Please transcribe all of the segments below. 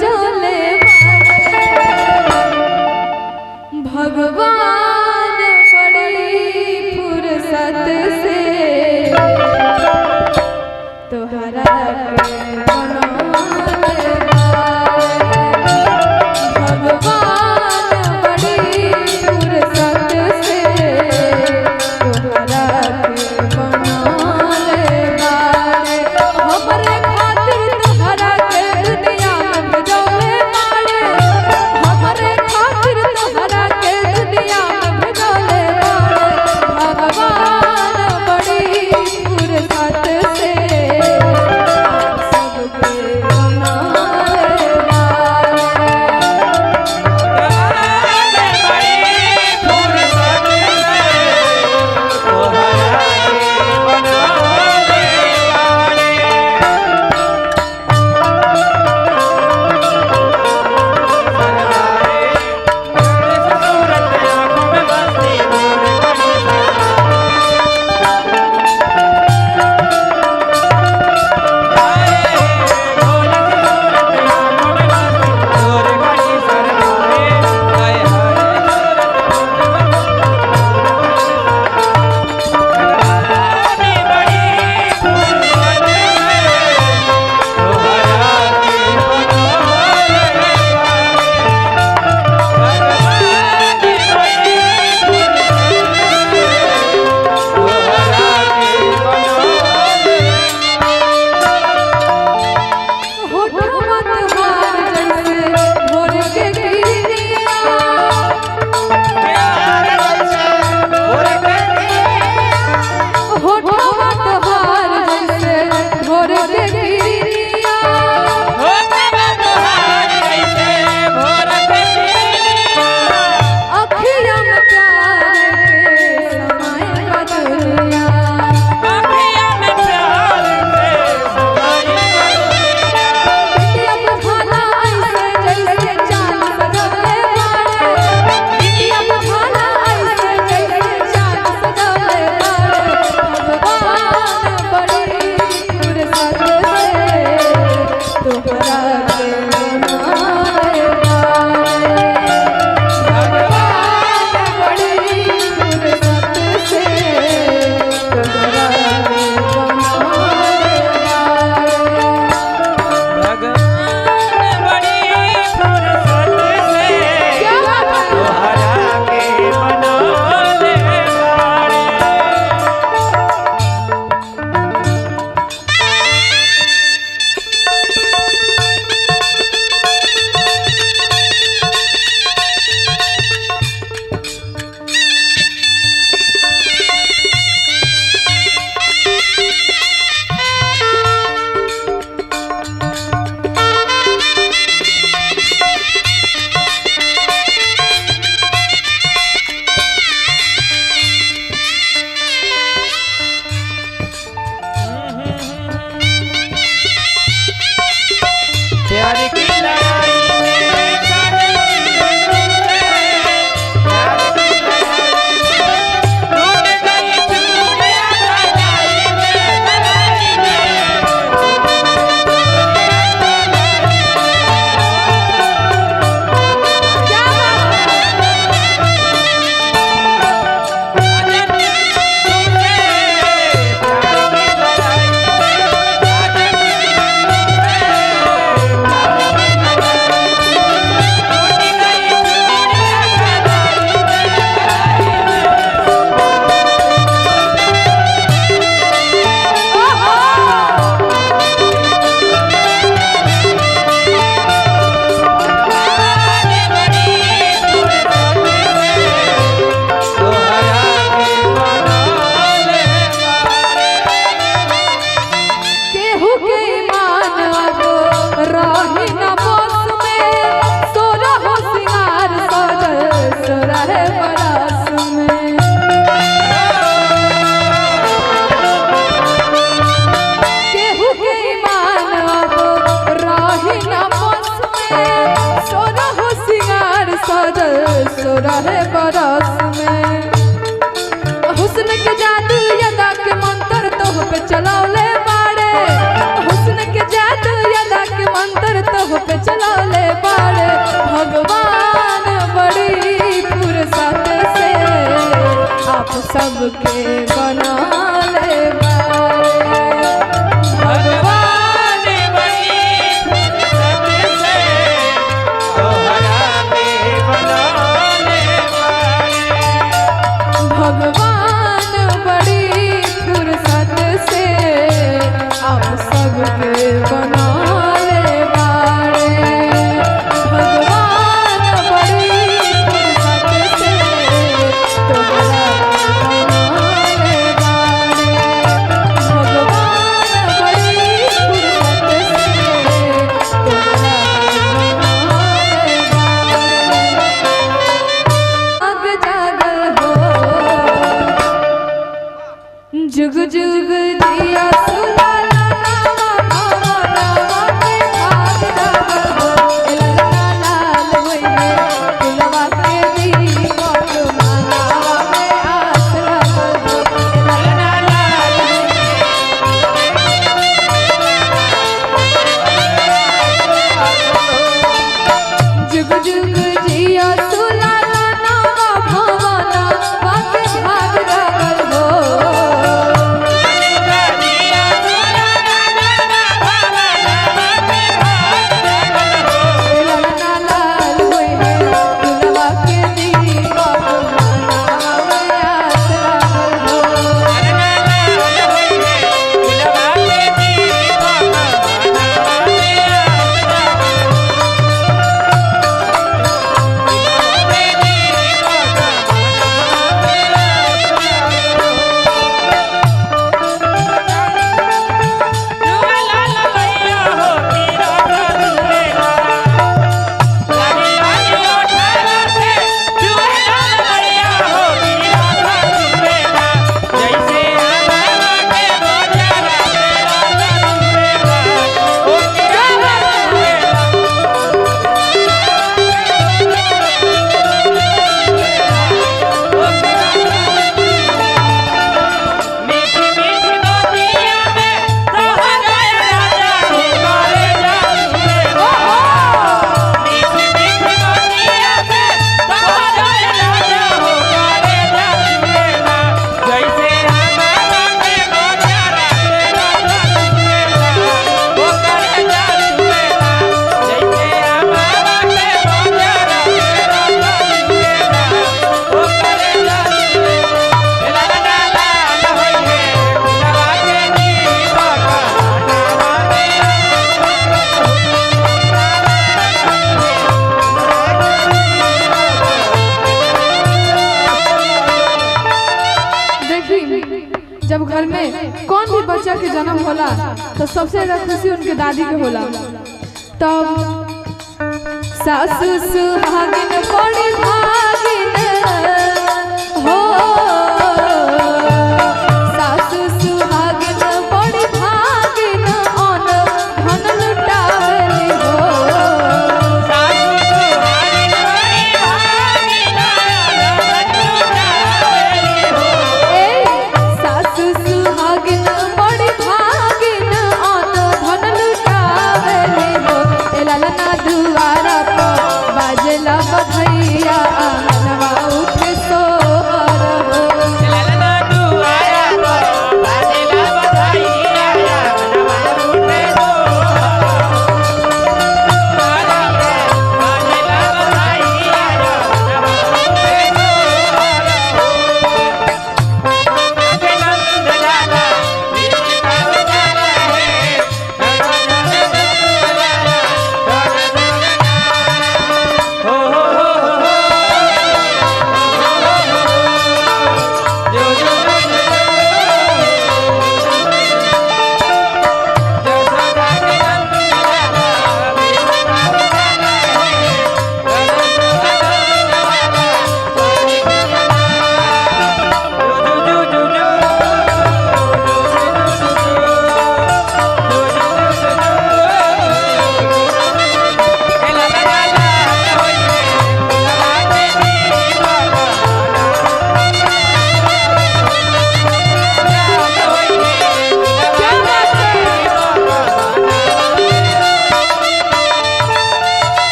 भेजले भगवान बड़ी फुर्सत से तोहरा रहे बरस में हुस्न के जादू यदा के मंत्र तोह पे चलौले बाड़े हुस्न के जादू यदा के मंत्र तोह पे चलौले सबके बनाले बारे भगवान बड़ी फुर्सत से तोहरा के बनाने वाले। भगवान बड़ी फुर्सत से आप सबके बनाले बारे भगवान बड़ी फुर्सत से तोहरा बनाले बारे भगवान बड़ी फुर्सत से तोहरा बनाले बारे आग जागल हो जुग जुग जिया सुलाला नामा भवनवा के भाग जागल हो ललना लाल होइए फुलवा के दीपक मानवा में आस लागल हो ललना लाल जुग जुग जिया सुलाला नामा भवनवा के भाग जागल हो ललना लाल होइए फुलवा के दीपक मानवा में आस लागल हो देखी जब घर में कौन भी बच्चा के जन्म होला तो सबसे ज्यादा खुशी उनके दादी के होला तब सासु सुहागिन बड़ी भागिन हो सासु सुहागिन बड़ी भागिन अन धन लुटावली हो सासु सुहागिन बड़ी भागिन अन धन लुटावली हो ललना दुआरा पर बाजला बधैया आंगनवा उठ सोहर हो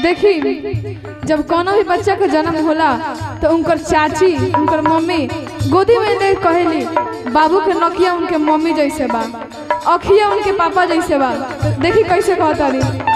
देखी जब कोनो भी बच्चा के जन्म होला तो उनकर चाची उनकर मम्मी गोदी में ले कहेली बाबू के नकिया उनके मम्मी जैसे बा, अखिया उनके पापा जैसे बा। देखी कैसे कहता रही